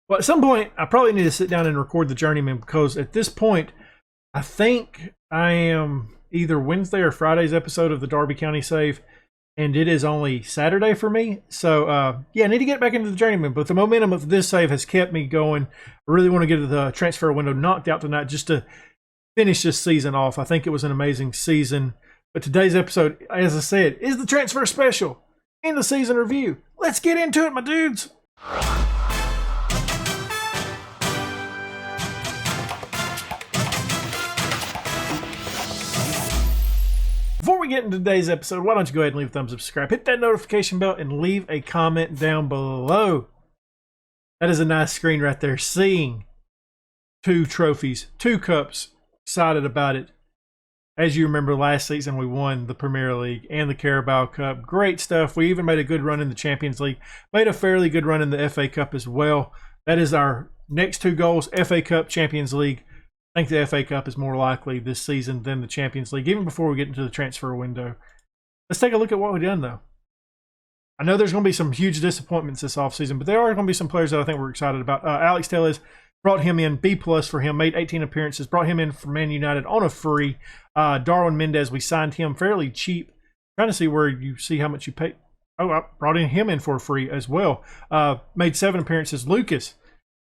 Well, at some point, I probably need to sit down and record the Journeyman because at this point, I think I am either Wednesday or Friday's episode of the Darby County Save, and it is only Saturday for me. So, yeah, I need to get back into the Journeyman, but the momentum of this save has kept me going. I really want to get the transfer window knocked out tonight just to finish this season off. I think it was an amazing season. But today's episode, as I said, is the transfer special and the season review. Let's get into it, my dudes. Before we get into today's episode, why don't you go ahead and leave a thumbs up, subscribe, hit that notification bell, and leave a comment down below. That is a nice screen right there. Seeing 2 trophies, 2 cups. Excited about it. As you remember, last season we won the Premier League and the Carabao Cup. Great stuff. We even made a good run in the Champions League. Made a fairly good run in the FA Cup as well. That is our next 2 goals, FA Cup, Champions League. I think the FA Cup is more likely this season than the Champions League, even before we get into the transfer window. Let's take a look at what we've done, though. I know there's going to be some huge disappointments this offseason, but there are going to be some players that I think we're excited about. Alex Telles, brought him in, B+ for him, made 18 appearances, brought him in from Man United on a free. Darwin Mendez, we signed him fairly cheap. Trying to see where you see how much you pay. Oh, I brought him in for a free as well. Made 7 appearances. Lucas,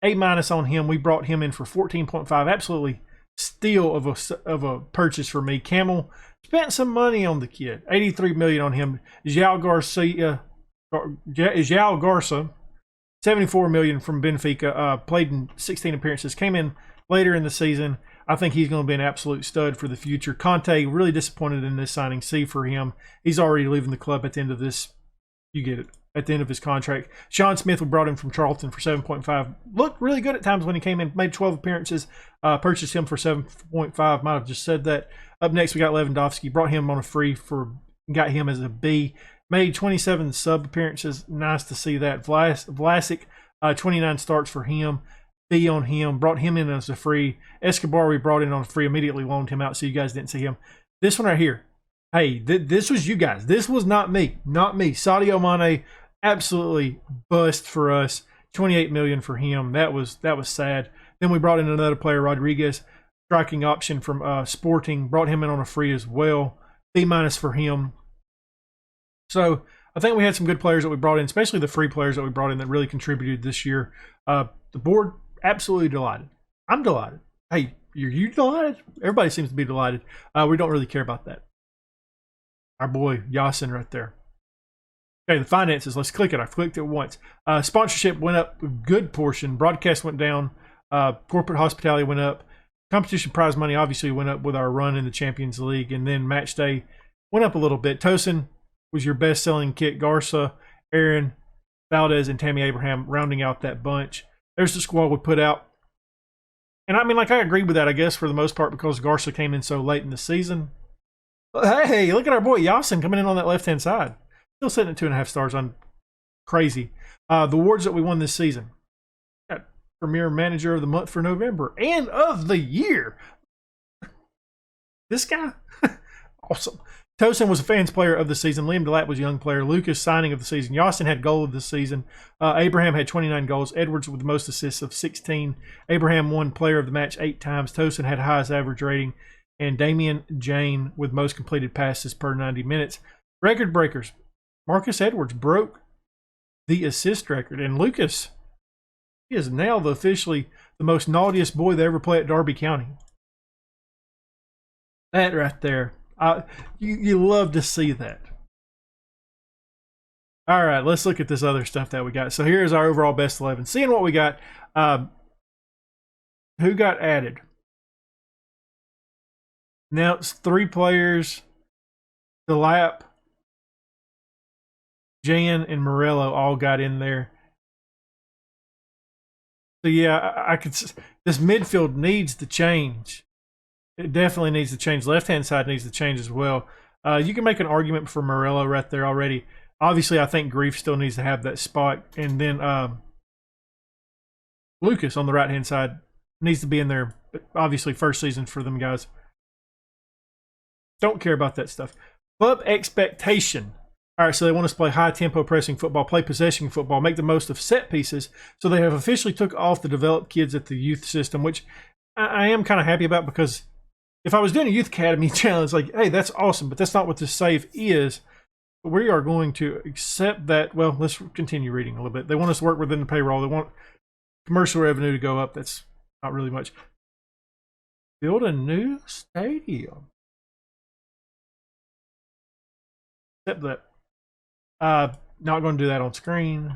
A- on him. We brought him in for 14.5. Absolutely steal of a purchase for me. Camel spent some money on the kid. 83 million on him. João Garça, 74 million from Benfica. Played in 16 appearances. Came in later in the season. I think he's going to be an absolute stud for the future. Conte, really disappointed in this signing. C for him. He's already leaving the club at the end of this. You get it. At the end of his contract. Sean Smith, we brought him from Charlton for 7.5. Looked really good at times when he came in. Made 12 appearances. Purchased him for 7.5. Might have just said that. Up next, we got Lewandowski. Brought him on a free got him as a B. Made 27 sub appearances. Nice to see that. Vlasic, 29 starts for him. B on him. Brought him in as a free. Escobar, we brought in on a free. Immediately loaned him out so you guys didn't see him. This one right here. Hey, this was you guys. This was not me. Not me. Sadio Mane, absolutely bust for us. 28 million for him. That was sad. Then we brought in another player, Rodriguez, striking option from Sporting. Brought him in on a free as well. B- for him. So I think we had some good players that we brought in, especially the free players that we brought in that really contributed this year. The board, absolutely delighted. I'm delighted. Hey, you delighted? Everybody seems to be delighted. We don't really care about that. Our boy Yasin right there. Okay, the finances. Let's click it. I've clicked it once. Sponsorship went up a good portion. Broadcast went down. Corporate hospitality went up. Competition prize money obviously went up with our run in the Champions League. And then match day went up a little bit. Tosin was your best-selling kit. Garza, Aaron, Valdez, and Tammy Abraham rounding out that bunch. There's the squad we put out. And I mean, like, I agree with that, I guess, for the most part, because Garza came in so late in the season. But hey, look at our boy Yasin coming in on that left-hand side. Still sitting at 2.5 stars on crazy. The awards that we won this season. Got Premier Manager of the Month for November and of the year. This guy, awesome. Tosin was a fans player of the season. Liam Delap was young player. Lucas signing of the season. Yasin had goal of the season. Abraham had 29 goals. Edwards with the most assists of 16. Abraham won player of the match 8 times. Tosin had highest average rating. And Damian Jane with most completed passes per 90 minutes. Record breakers. Marcus Edwards broke the assist record. And Lucas, he is now officially the most naughtiest boy to ever play at Darby County. That right there. You love to see that. All right, let's look at this other stuff that we got. So here's our overall best 11. Seeing what we got. Who got added? Now it's 3 players. Delap, Jan, and Morello all got in there. So yeah, I could. This midfield needs to change. It definitely needs to change. Left-hand side needs to change as well. You can make an argument for Morello right there already. Obviously, I think Grief still needs to have that spot. And then Lucas on the right-hand side needs to be in there. But obviously, first season for them guys. Don't care about that stuff. Club expectation. All right, so they want us to play high-tempo pressing football, play possession football, make the most of set pieces. So they have officially took off the developed kids at the youth system, which I am kind of happy about, because if I was doing a youth academy challenge, like, hey, that's awesome, but that's not what this save is. But we are going to accept that. Well, let's continue reading a little bit. They want us to work within the payroll. They want commercial revenue to go up. That's not really much. Build a new stadium. Accept that. Not going to do that on screen.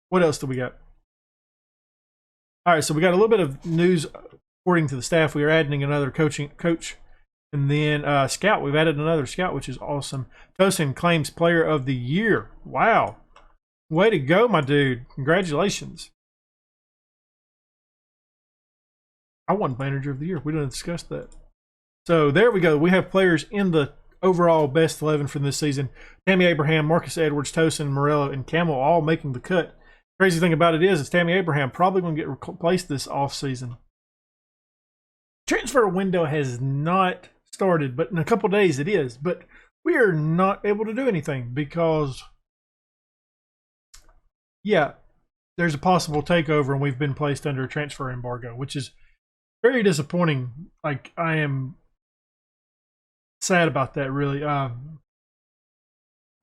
What else do we got? All right, so we got a little bit of news. According to the staff, we are adding another coach, and then scout. We've added another scout, which is awesome. Tosin claims player of the year. Wow, way to go, my dude! Congratulations. I won manager of the year. We didn't discuss that. So there we go. We have players in the overall best 11 from this season. Tammy Abraham, Marcus Edwards, Tosin, Morello, and Camel all making the cut. Crazy thing about it is Tammy Abraham probably going to get replaced this offseason. Transfer window has not started, but in a couple days it is. But we are not able to do anything because, yeah, there's a possible takeover and we've been placed under a transfer embargo, which is very disappointing. Like, I am sad about that, really.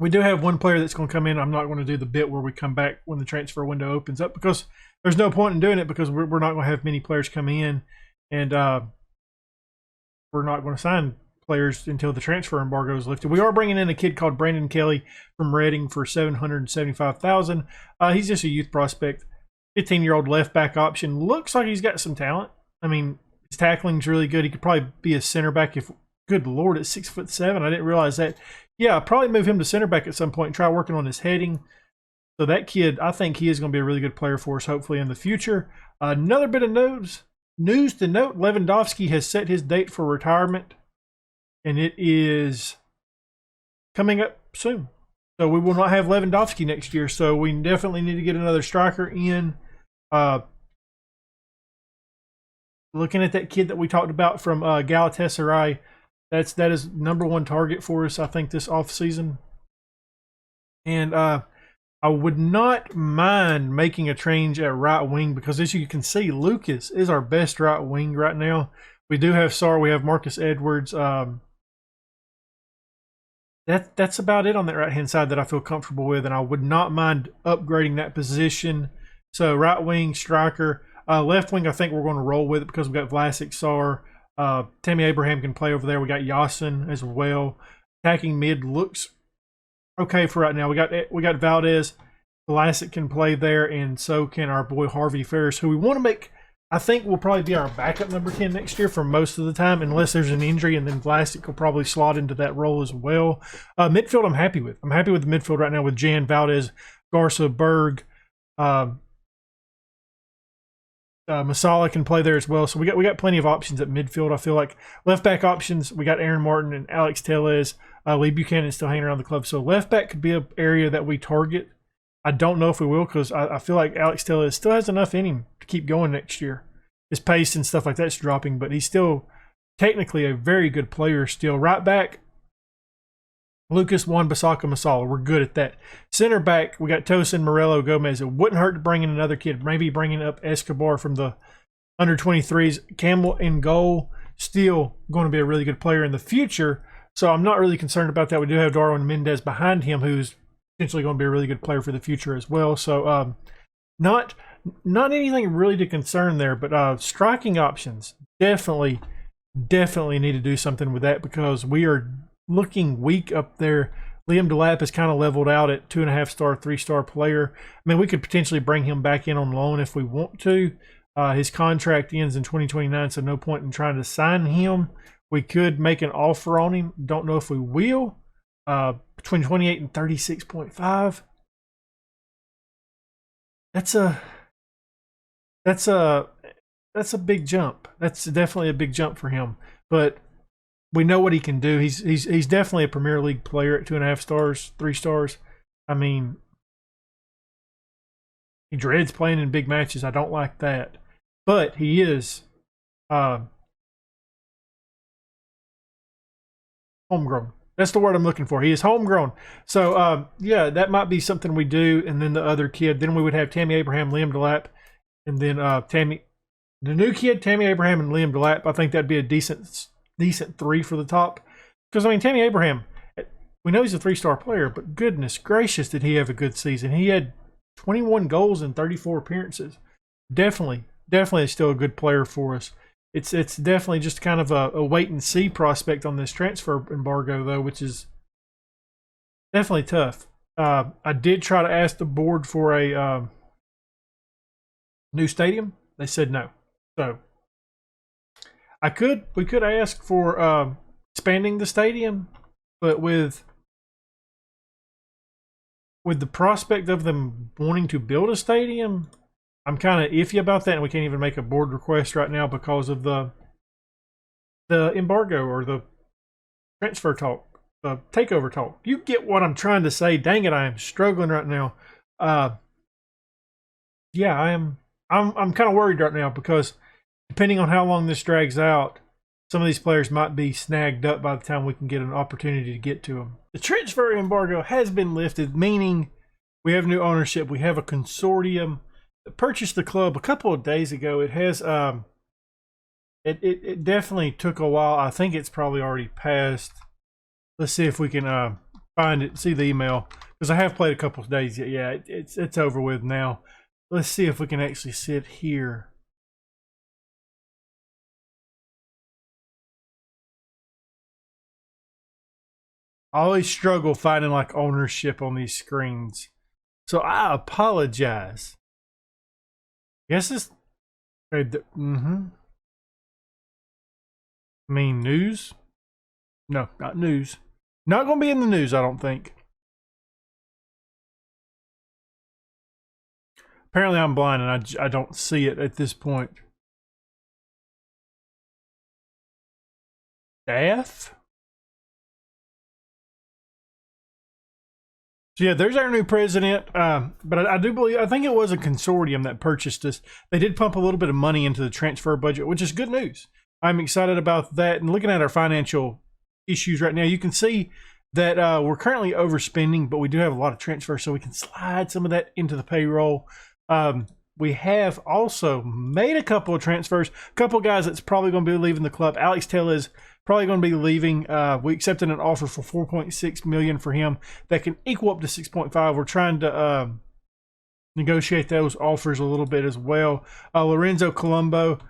We do have one player that's going to come in. I'm not going to do the bit where we come back when the transfer window opens up, because there's no point in doing it, because we're not going to have many players come in, and we're not going to sign players until the transfer embargo is lifted. We are bringing in a kid called Brandon Kelly from Reading for $775,000. He's just a youth prospect, 15-year-old left back option. Looks like he's got some talent. I mean, his tackling's really good. He could probably be a center back if, good Lord, at 6'7". I didn't realize that. Yeah, I'll probably move him to center back at some point and try working on his heading. So that kid, I think he is going to be a really good player for us, hopefully, in the future. Another bit of news to note, Lewandowski has set his date for retirement, and it is coming up soon. So we will not have Lewandowski next year, so we definitely need to get another striker in. Looking at that kid that we talked about from Galatasaray, that is #1 target for us, I think, this offseason. And I would not mind making a change at right wing, because as you can see, Lucas is our best right wing right now. We do have Sarr, we have Marcus Edwards. That's about it on that right-hand side that I feel comfortable with, and I would not mind upgrading that position. So right wing, striker. Left wing, I think we're going to roll with it because we've got Vlasic, Sarr. Tammy Abraham can play over there. We got Yasin as well. Attacking mid looks okay for right now. We got Valdez. Vlasic can play there, and so can our boy Harvey Ferris, who we want to make, I think, will probably be our backup number 10 next year for most of the time, unless there's an injury, and then Vlasic will probably slot into that role as well. Midfield, I'm happy with. I'm happy with the midfield right now with Jan, Valdez, Garza, Berg. Masala can play there as well. So we got plenty of options at midfield. I feel like left back options, we got Aaron Martin and Alex Tellez. Lee Buchanan still hanging around the club. So left back could be an area that we target. I don't know if we will, because I feel like Alex Tellez still has enough in him to keep going next year. His pace and stuff like that's dropping, but he's still technically a very good player still. Right back, Lucas, Wan-Bissaka, Masala. We're good at that. Center back, we got Tosin, Morello, Gomez. It wouldn't hurt to bring in another kid, maybe bringing up Escobar from the under-23s. Campbell in goal, still going to be a really good player in the future. So I'm not really concerned about that. We do have Darwin Mendez behind him, who's potentially going to be a really good player for the future as well. So not anything really to concern there, but striking options, definitely need to do something with that, because we are looking weak up there. Liam Delap has kind of leveled out at 2.5-star, 3-star player. I mean, we could potentially bring him back in on loan if we want to. His contract ends in 2029, so no point in trying to sign him. We could make an offer on him. Don't know if we will. Between 28 and 36.5. That's a big jump. That's definitely a big jump for him. But we know what he can do. He's definitely a Premier League player at 2.5 stars, 3 stars. I mean, he dreads playing in big matches. I don't like that. But he is homegrown. That's the word I'm looking for. He is homegrown. So, yeah, that might be something we do. And then the other kid, then we would have Tammy Abraham, Liam DeLapp, and then the new kid, Tammy Abraham and Liam DeLapp. I think that'd be a decent 3 for the top. Because, I mean, Tammy Abraham, we know he's a 3-star player, but goodness gracious, did he have a good season. He had 21 goals in 34 appearances. Definitely still a good player for us. It's definitely just kind of a wait and see prospect on this transfer embargo, though, which is definitely tough. I did try to ask the board for a new stadium. They said no. So we could ask for expanding the stadium, but with the prospect of them wanting to build a stadium, I'm kind of iffy about that, and we can't even make a board request right now because of the embargo or the transfer talk, the takeover talk. You get what I'm trying to say. Dang it, I am struggling right now. Yeah, I'm kind of worried right now because depending on how long this drags out, some of these players might be snagged up by the time we can get an opportunity to get to them. The transfer embargo has been lifted, meaning we have new ownership. We have a consortium that purchased the club a couple of days ago. It has it definitely took a while. I think it's probably already passed. Let's see if we can find it, see the email, because I have played a couple of days yet. Yeah, it's over with now. Let's see if we can actually sit here. I always struggle finding like ownership on these screens, so I apologize. Guess it's I mean, news? No, not news. Not going to be in the news, I don't think. Apparently I'm blind and I don't see it at this point. Staff? So yeah, there's our new president. But I do believe, I think it was a consortium that purchased us. They did pump a little bit of money into the transfer budget, which is good news. I'm excited about that. And looking at our financial issues right now, you can see that we're currently overspending, but we do have a lot of transfers, so we can slide some of that into the payroll. We have also made a couple of transfers. A couple of guys that's probably going to be leaving the club. Alex Taylor is probably going to be leaving. We accepted an offer for $4.6 million for him that can equal up to 6.5. We're trying to negotiate those offers a little bit as well. Lorenzo Colombo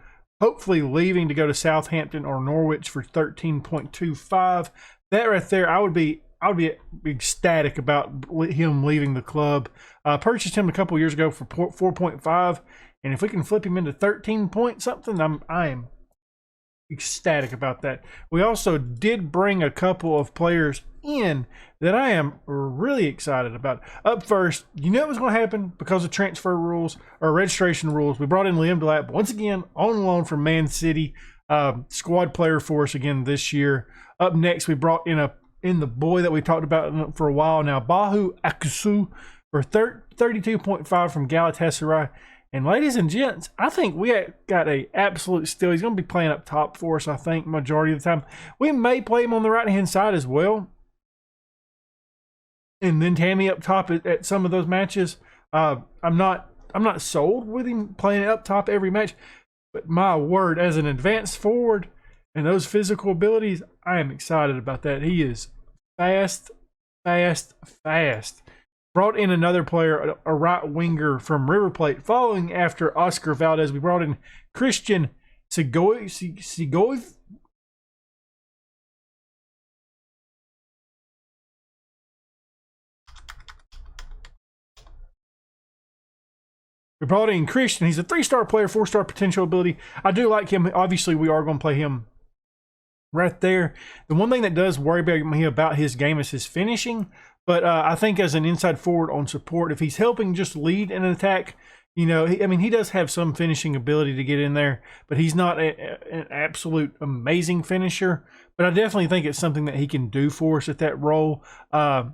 hopefully leaving to go to Southampton or Norwich for 13.25. That right there, I would be ecstatic about him leaving the club. Purchased him a couple years ago for 4.5, and if we can flip him into 13 point something, I am ecstatic about that. We also did bring a couple of players in that I am really excited about. Up first, you know it was going to happen because of transfer rules or registration rules. We brought in Liam DeLapp once again on loan from Man City, squad player for us again this year. Up next, we brought in the boy that we talked about for a while now, Bahu Akusu, for 32.5 from Galatasaray. And ladies and gents, I think we got a absolute steal. He's going to be playing up top for us, I think, majority of the time. We may play him on the right-hand side as well. And then Tammy up top at some of those matches. I'm not sold with him playing up top every match. But my word, as an advanced forward and those physical abilities, I am excited about that. He is fast. Brought in another player, a right winger from River Plate, following after Oscar Valdez. We brought in Christian Segoy. We brought in Christian. He's a 3-star player, 4-star potential ability. I do like him. Obviously, we are going to play him right there. The one thing that does worry me about his game is his finishing. But I think as an inside forward on support, if he's helping just lead an attack, you know, he does have some finishing ability to get in there, but he's not an absolute amazing finisher. But I definitely think it's something that he can do for us at that role.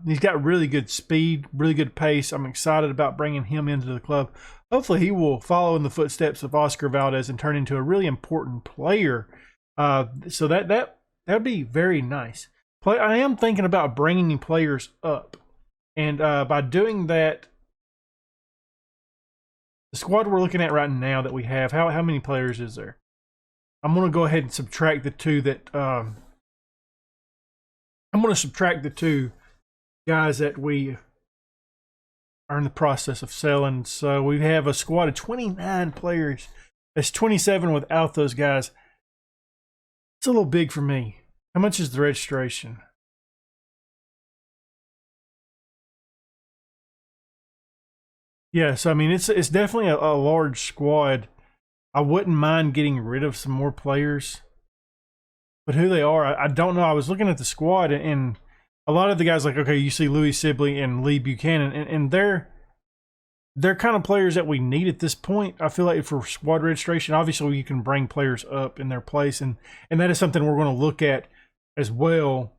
He's got really good speed, really good pace. I'm excited about bringing him into the club. Hopefully he will follow in the footsteps of Oscar Valdez and turn into a really important player. So that would be very nice. I am thinking about bringing players up. And by doing that, the squad we're looking at right now that we have, how many players is there? I'm going to go ahead and subtract the two that I'm going to subtract the two guys that we are in the process of selling. So we have a squad of 29 players. That's 27 without those guys. It's a little big for me. How much is the registration? Yes, I mean it's definitely a large squad. I wouldn't mind getting rid of some more players, but who they are, I don't know. I was looking at the squad, and a lot of the guys, like, okay, you see Louis Sibley and Lee Buchanan, and they're kind of players that we need at this point. I feel like for squad registration, obviously you can bring players up in their place, and that is something we're going to look at as well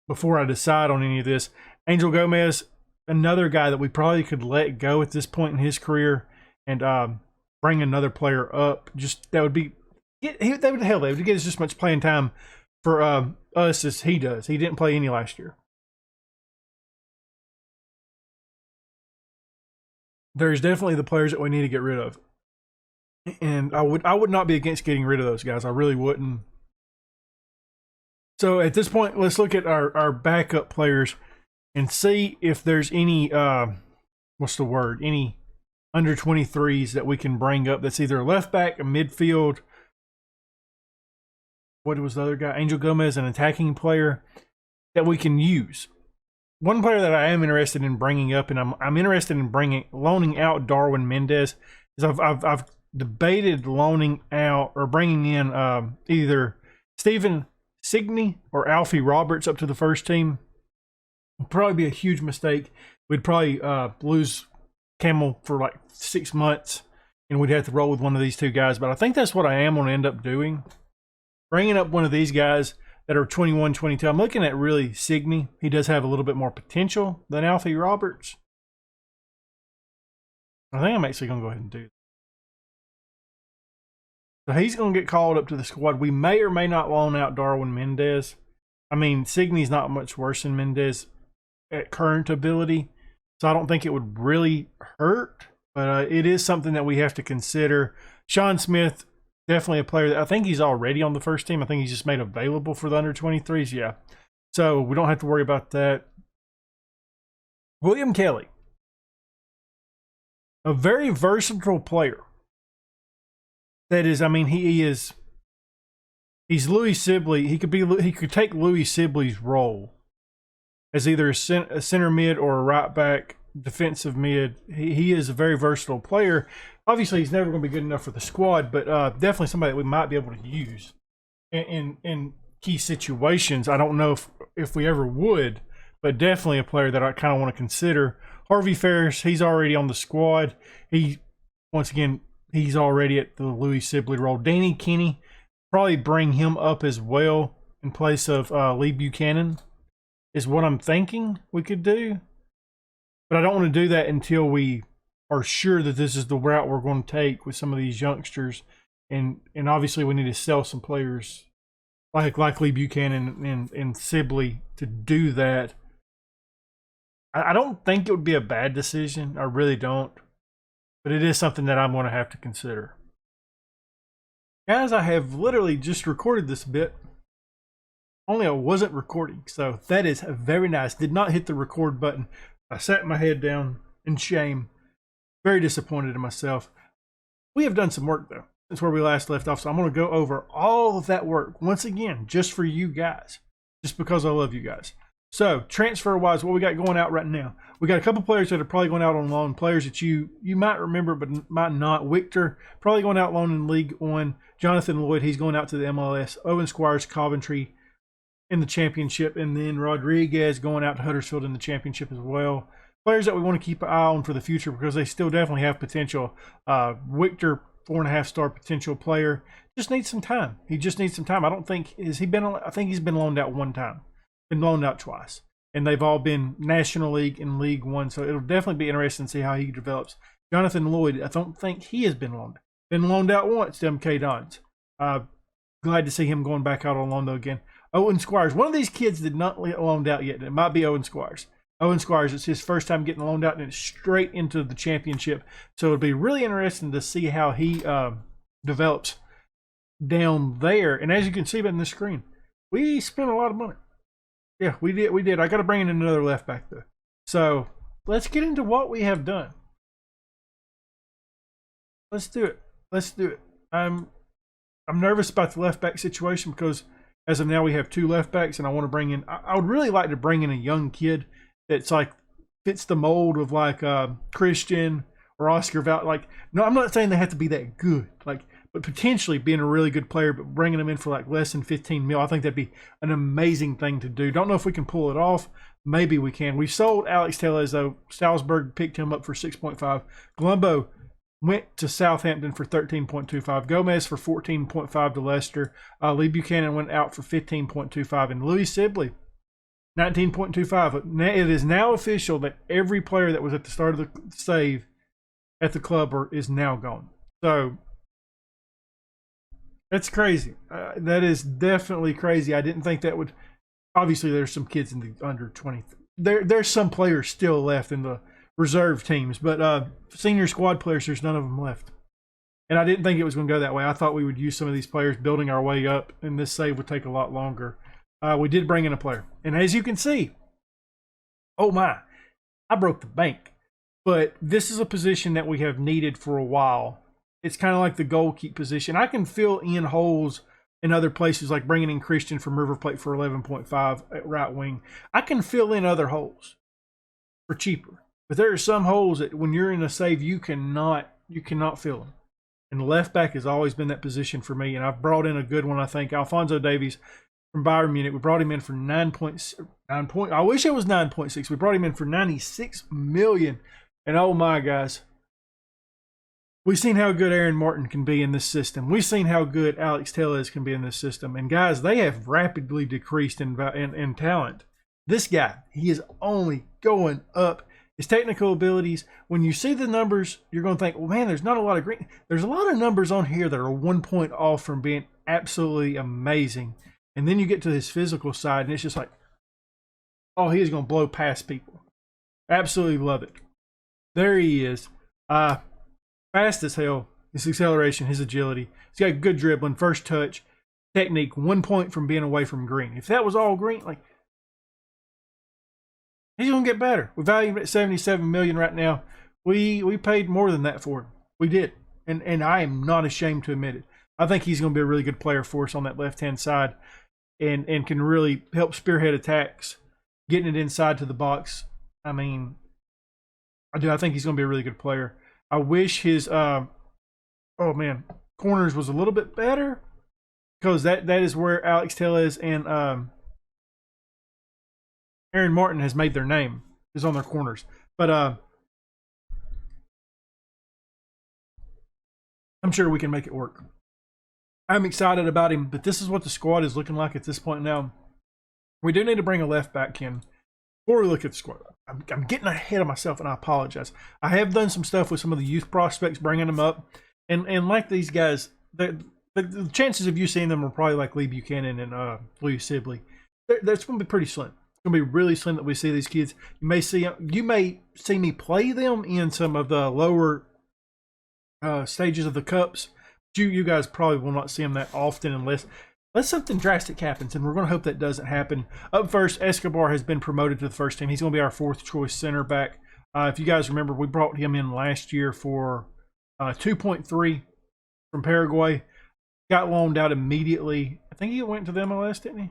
before I decide on any of this. Angel Gomez, another guy that we probably could let go at this point in his career, and bring another player up. Just that would be, they would get as just much playing time for us as he does. He didn't play any last year. There's definitely the players that we need to get rid of, and I would not be against getting rid of those guys. I really wouldn't. So at this point, let's look at our backup players and see if there's any what's the word? Any under 23s that we can bring up. That's either a left back, a midfield. What was the other guy? Angel Gomez, an attacking player that we can use. One player that I am interested in bringing up, and I'm interested in loaning out Darwin Mendez, is I've debated loaning out or bringing in either Stephen Signey or Alfie Roberts up to the first team. It'd probably be a huge mistake. We'd probably lose Camel for like 6 months, and we'd have to roll with one of these two guys. But I think that's what I am going to end up doing. Bringing up one of these guys that are 21, 22. I'm looking at really Signey. He does have a little bit more potential than Alfie Roberts. I think I'm actually going to go ahead and do that. So he's going to get called up to the squad. We may or may not loan out Darwin Mendez. I mean, Signey's not much worse than Mendez at current ability, so I don't think it would really hurt, but it is something that we have to consider. Sean Smith, definitely a player that I think he's already on the first team. I think he's just made available for the under 23s. Yeah. So we don't have to worry about that. William Kelly, a very versatile player. That is, I mean, he's Louis Sibley. He could take Louis Sibley's role as either a center mid or a right back, defensive mid. He is a very versatile player. Obviously, he's never going to be good enough for the squad, but definitely somebody that we might be able to use in key situations. I don't know if we ever would, but definitely a player that I kind of want to consider. Harvey Ferris, he's already on the squad. Once again, he's already at the Louis Sibley role. Danny Kenny, probably bring him up as well in place of Lee Buchanan is what I'm thinking we could do. But I don't want to do that until we are sure that this is the route we're going to take with some of these youngsters. And obviously we need to sell some players like Lee Buchanan and Sibley to do that. I don't think it would be a bad decision. I really don't. But it is something that I'm going to have to consider. Guys, I have literally just recorded this bit. Only I wasn't recording, so that is very nice. Did not hit the record button. I sat my head down in shame. Very disappointed in myself. We have done some work, though, since where we last left off, so I'm going to go over all of that work once again, just for you guys, just because I love you guys. So, transfer-wise, what we got going out right now? We got a couple players that are probably going out on loan, players that you might remember but might not. Victor, probably going out loan in League One. Jonathan Lloyd, he's going out to the MLS. Owen Squires, Coventry in the championship, and then Rodriguez going out to Huddersfield in the championship as well. Players that we want to keep an eye on for the future because they still definitely have potential. Victor, 4.5-star potential player, just needs some time. He just needs some time. I think he's been loaned out one time, been loaned out twice, and they've all been National League and League One. So it'll definitely be interesting to see how he develops. Jonathan Lloyd, I don't think he has been loaned. Been loaned out once to MK Dons. Glad to see him going back out on loan though again. Owen Squires. One of these kids did not get loaned out yet. It might be Owen Squires. Owen Squires, it's his first time getting loaned out, and it's straight into the championship. So it'll be really interesting to see how he develops down there. And as you can see on the screen, we spent a lot of money. Yeah, we did. I got to bring in another left back, though. So let's get into what we have done. Let's do it. I'm nervous about the left back situation because as of now we have 2 left backs, and I want to bring in. I would really like to bring in a young kid that's like fits the mold of like Christian or Oscar Val. Like, no, I'm not saying they have to be that good. Like, but potentially being a really good player, but bringing them in for like less than 15 mil, I think that'd be an amazing thing to do. Don't know if we can pull it off. Maybe we can. We sold Alex Tellez though. Salzburg picked him up for 6.5. Glumbo went to Southampton for 13.25. Gomez for 14.5 to Leicester. Lee Buchanan went out for 15.25. And Louis Sibley, 19.25. It is now official that every player that was at the start of the save at the club is now gone. So that's crazy. That is definitely crazy. I didn't think that would. Obviously, there's some kids in the under 20. There's some players still left in the reserve teams, but senior squad players, there's none of them left. And I didn't think it was going to go that way. I thought we would use some of these players building our way up, and this save would take a lot longer. We did bring in a player. And as you can see, oh my, I broke the bank. But this is a position that we have needed for a while. It's kind of like the goal keep position. I can fill in holes in other places, like bringing in Christian from River Plate for 11.5 at right wing. I can fill in other holes for cheaper. But there are some holes that when you're in a save, you cannot fill them. And left back has always been that position for me. And I've brought in a good one, I think. Alphonso Davies from Bayern Munich. We brought him in for 9 I wish it was 9.6. We brought him in for 96 million. And oh my, guys, we've seen how good Aaron Martin can be in this system. We've seen how good Alex Tellez can be in this system. And guys, they have rapidly decreased in talent. This guy, he is only going up. His technical abilities, when you see the numbers, you're going to think, well, man, there's not a lot of green. There's a lot of numbers on here that are 1 point off from being absolutely amazing. And then you get to his physical side, and it's just like, oh, he is going to blow past people. Absolutely love it. There he is. Fast as hell. His acceleration, his agility. He's got good dribbling, first touch, technique, 1 point from being away from green. If that was all green, like, he's going to get better. We value him at 77 million right now. We paid more than that for him. We did. And I am not ashamed to admit it. I think he's going to be a really good player for us on that left-hand side and can really help spearhead attacks, getting it inside to the box. I mean, I think he's going to be a really good player. I wish his, corners was a little bit better because that is where Alex Tellez and Aaron Martin has made their name, is on their corners. But I'm sure we can make it work. I'm excited about him, but this is what the squad is looking like at this point now. We do need to bring a left back in. Before we look at the squad, I'm getting ahead of myself, and I apologize. I have done some stuff with some of the youth prospects, bringing them up. And like these guys, the chances of you seeing them are probably like Lee Buchanan and Louis Sibley. That's going to be pretty slim. It's going to be really slim that we see these kids. You may see me play them in some of the lower stages of the cups. You guys probably will not see them that often unless something drastic happens, and we're going to hope that doesn't happen. Up first, Escobar has been promoted to the first team. He's going to be our 4th choice center back. If you guys remember, we brought him in last year for 2.3 from Paraguay. Got loaned out immediately. I think he went to the MLS, didn't he?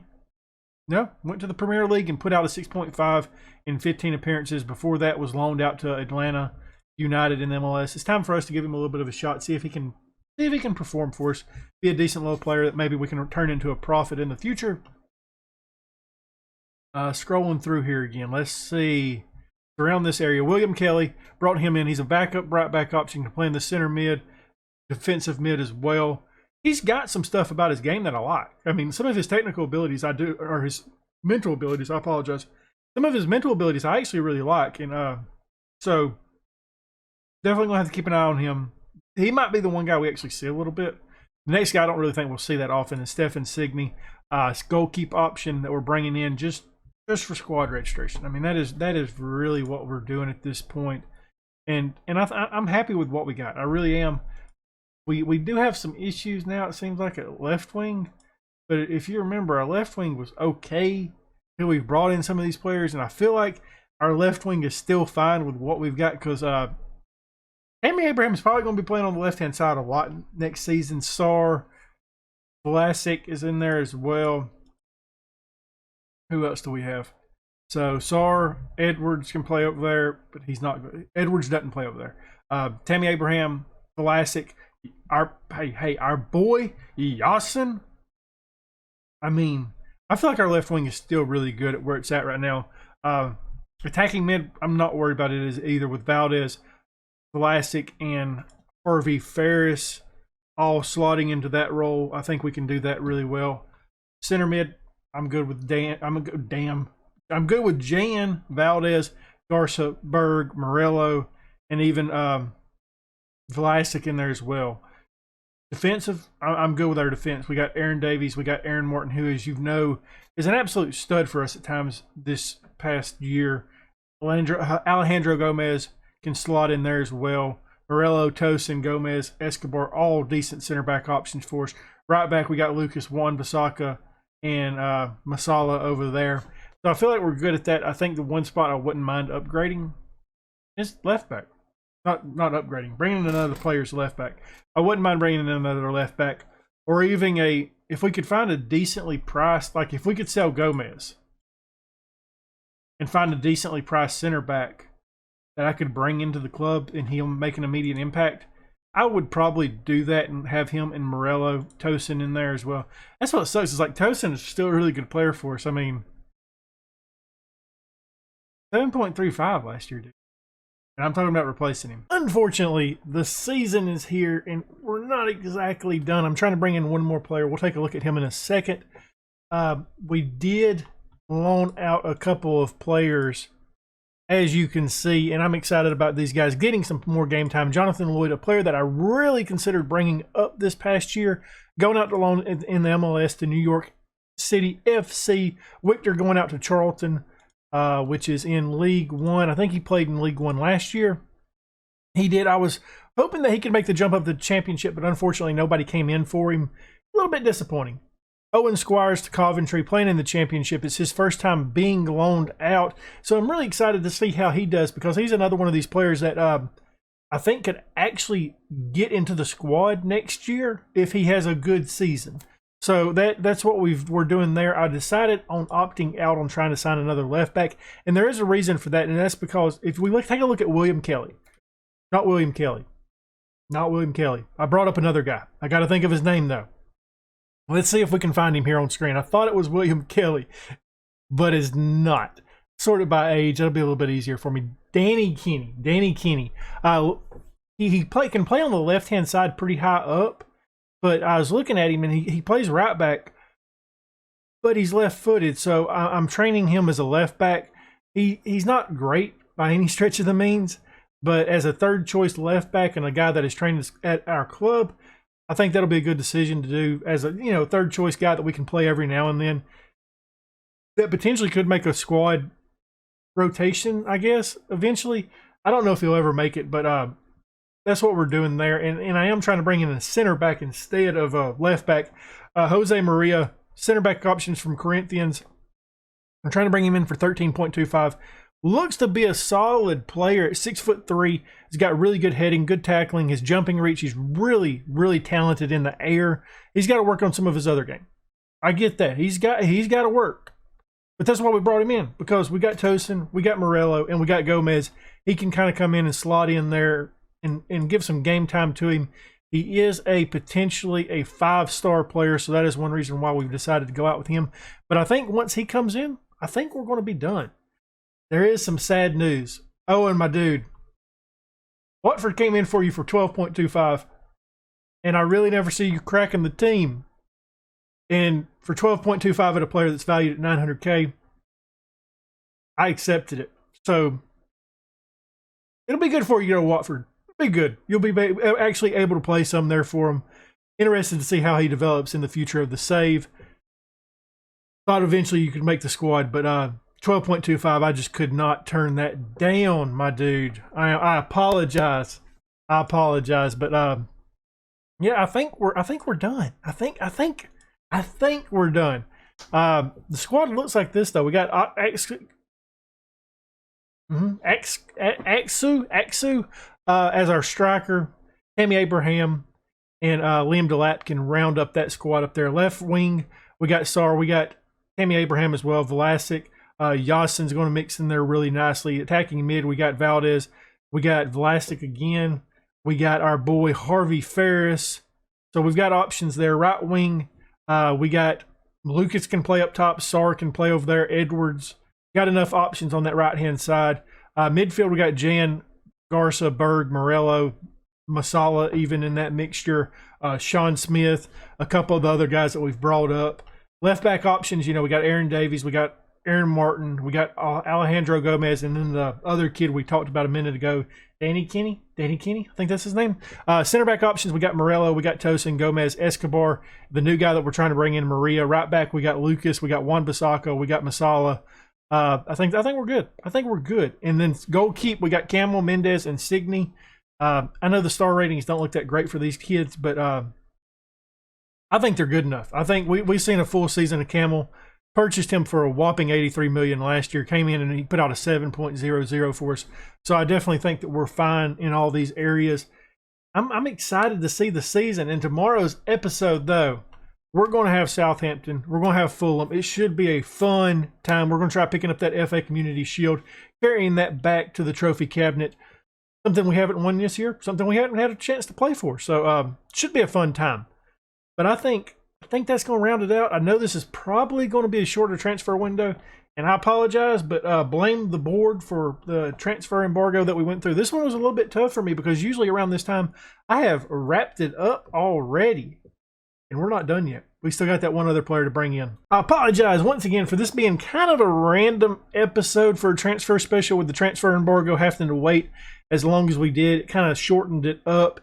No, went to the Premier League and put out a 6.5 in 15 appearances. Before that was loaned out to Atlanta United in the MLS. It's time for us to give him a little bit of a shot, see if he can perform for us, be a decent little player that maybe we can turn into a profit in the future. Scrolling through here again, let's see. Around this area, William Kelly, brought him in. He's a backup right back option, can play in the center mid, defensive mid as well. He's got some stuff about his game that I like. I mean, some of his technical abilities or his mental abilities, I apologize. Some of his mental abilities I actually really like. And so definitely going to have to keep an eye on him. He might be the one guy we actually see a little bit. The next guy I don't really think we'll see that often is Stefan Signe, goalkeeper option that we're bringing in just for squad registration. I mean, that is really what we're doing at this point, and I'm happy with what we got. I really am. We do have some issues now. It seems like at left wing, but if you remember, our left wing was okay until we brought in some of these players, and I feel like our left wing is still fine with what we've got because Tammy Abraham is probably going to be playing on the left-hand side a lot next season. Sar, Vlasic is in there as well. Who else do we have? So Sar, Edwards can play over there, but he's not good. Edwards doesn't play over there. Tammy Abraham, Vlasic, our boy Yasin. I mean, I feel like our left wing is still really good at where it's at right now. Attacking mid, I'm not worried about it as either with Valdez, Vlasic, and Harvey Ferris all slotting into that role. I think we can do that really well. Center mid, I'm good with I'm good with Jan, Valdez, Garza, Berg, Morello, and even Vlasic in there as well. Defensive, I'm good with our defense. We got Aaron Davies, we got Aaron Morton, who, as you know, is an absolute stud for us at times this past year. Alejandro Gomez can slot in there as well. Morello, Tosin, Gomez, Escobar, all decent center back options for us. Right back, we got Lucas, Juan Bisaka, and Masala over there. So I feel like we're good at that. I think the one spot I wouldn't mind upgrading is left back. Not upgrading, bringing in another player's left back. I wouldn't mind bringing in another left back, or even if we could find a decently priced, like if we could sell Gomez and find a decently priced center back that I could bring into the club and he'll make an immediate impact, I would probably do that and have him and Morello, Tosin in there as well. That's what sucks. Is like Tosin is still a really good player for us. I mean, 7.35 last year, dude. And I'm talking about replacing him. Unfortunately, the season is here and we're not exactly done. I'm trying to bring in one more player. We'll take a look at him in a second. We did loan out a couple of players, as you can see, and I'm excited about these guys getting some more game time. Jonathan Lloyd, a player that I really considered bringing up this past year, going out to loan in the MLS to New York City FC. Victor going out to Charlton, which is in League One. I think he played in League One last year. He did. I was hoping that he could make the jump up to the championship, but unfortunately nobody came in for him. A little bit disappointing. Owen Squires to Coventry, playing in the championship. It's his first time being loaned out. So I'm really excited to see how he does, because he's another one of these players that I think could actually get into the squad next year if he has a good season. So that's what we're doing there. I decided on opting out on trying to sign another left back, and there is a reason for that, and that's because if we take a look at William Kelly. Not William Kelly. I brought up another guy. I got to think of his name, though. Let's see if we can find him here on screen. I thought it was William Kelly, but it's not. Sorted by age, that'll be a little bit easier for me. Danny Kinney. He can play on the left-hand side pretty high up, but I was looking at him, and he plays right back, but he's left-footed, so I'm training him as a left back. He's not great by any stretch of the means, but as a third-choice left back and a guy that is trained at our club, I think that'll be a good decision to do as a third choice guy that we can play every now and then. That potentially could make a squad rotation, I guess, eventually. I don't know if he'll ever make it, but that's what we're doing there. And I am trying to bring in a center back instead of a left back. Jose Maria, center back options from Corinthians. I'm trying to bring him in for 13.25. Looks to be a solid player at 6'3". He's got really good heading, good tackling, his jumping reach. He's really, really talented in the air. He's got to work on some of his other game. I get that. He's got to work. But that's why we brought him in, because we got Tosin, we got Morello, and we got Gomez. He can kind of come in and slot in there and give some game time to him. He is potentially a 5-star player, so that is one reason why we've decided to go out with him. But I think once he comes in, I think we're going to be done. There is some sad news. Oh, and my dude, Watford came in for you for 12.25, and I really never see you cracking the team. And for 12.25 at a player that's valued at 900K, I accepted it. So it'll be good for you to go to Watford. It'll be good. You'll be actually able to play some there for them. interested to see how he develops in the future of the save. Thought eventually you could make the squad, but 12.25, I just could not turn that down, my dude. I apologize. I apologize, but yeah, I think we're done. I think we're done. The squad looks like this though. We got Axu as our striker. Tammy Abraham and Liam Delap can round up that squad up there. Left wing, we got Sar. We got Tammy Abraham as well. Vlasic. Yassin's going to mix in there really nicely. Attacking mid, we got Valdez. We got Vlasic again. We got our boy Harvey Ferris. So we've got options there. Right wing, we got Lucas can play up top. Sar can play over there. Edwards. Got enough options on that right-hand side. Midfield, we got Jan, Garza, Berg, Morello, Masala even in that mixture. Sean Smith, a couple of the other guys that we've brought up. Left back options, we got Aaron Davies. We got Aaron Martin. We got Alejandro Gomez. And then the other kid we talked about a minute ago, Danny Kenny, I think that's his name. Center back options, we got Morello, we got Tosin, Gomez, Escobar, the new guy that we're trying to bring in, Maria. Right back, we got Lucas, we got Juan Bissaka, we got Masala. I think we're good. I think we're good. And then goal keep, we got Camel, Mendez, and Signey. I know the star ratings don't look that great for these kids, but I think they're good enough. I think we've seen a full season of Camel. Purchased him for a whopping $83 million last year. Came in and he put out a 7.00 for us. So I definitely think that we're fine in all these areas. I'm excited to see the season. In tomorrow's episode, though, we're going to have Southampton. We're going to have Fulham. It should be a fun time. We're going to try picking up that FA Community Shield, carrying that back to the trophy cabinet. Something we haven't won this year. Something we haven't had a chance to play for. So should be a fun time. But I think that's going to round it out. I know this is probably going to be a shorter transfer window, and I apologize, but blame the board for the transfer embargo that we went through. This one was a little bit tough for me because usually around this time I have wrapped it up already, and we're not done yet. We still got that one other player to bring in. I apologize once again for this being kind of a random episode for a transfer special with the transfer embargo having to wait as long as we did. It kind of shortened it up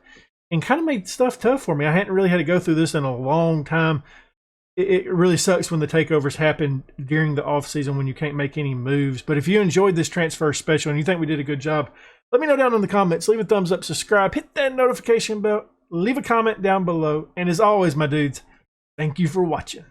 and kind of made stuff tough for me. I hadn't really had to go through this in a long time. It really sucks when the takeovers happen during the off season when you can't make any moves. But if you enjoyed this transfer special and you think we did a good job, let me know down in the comments. Leave a thumbs up, subscribe, hit that notification bell, leave a comment down below. And as always, my dudes, thank you for watching.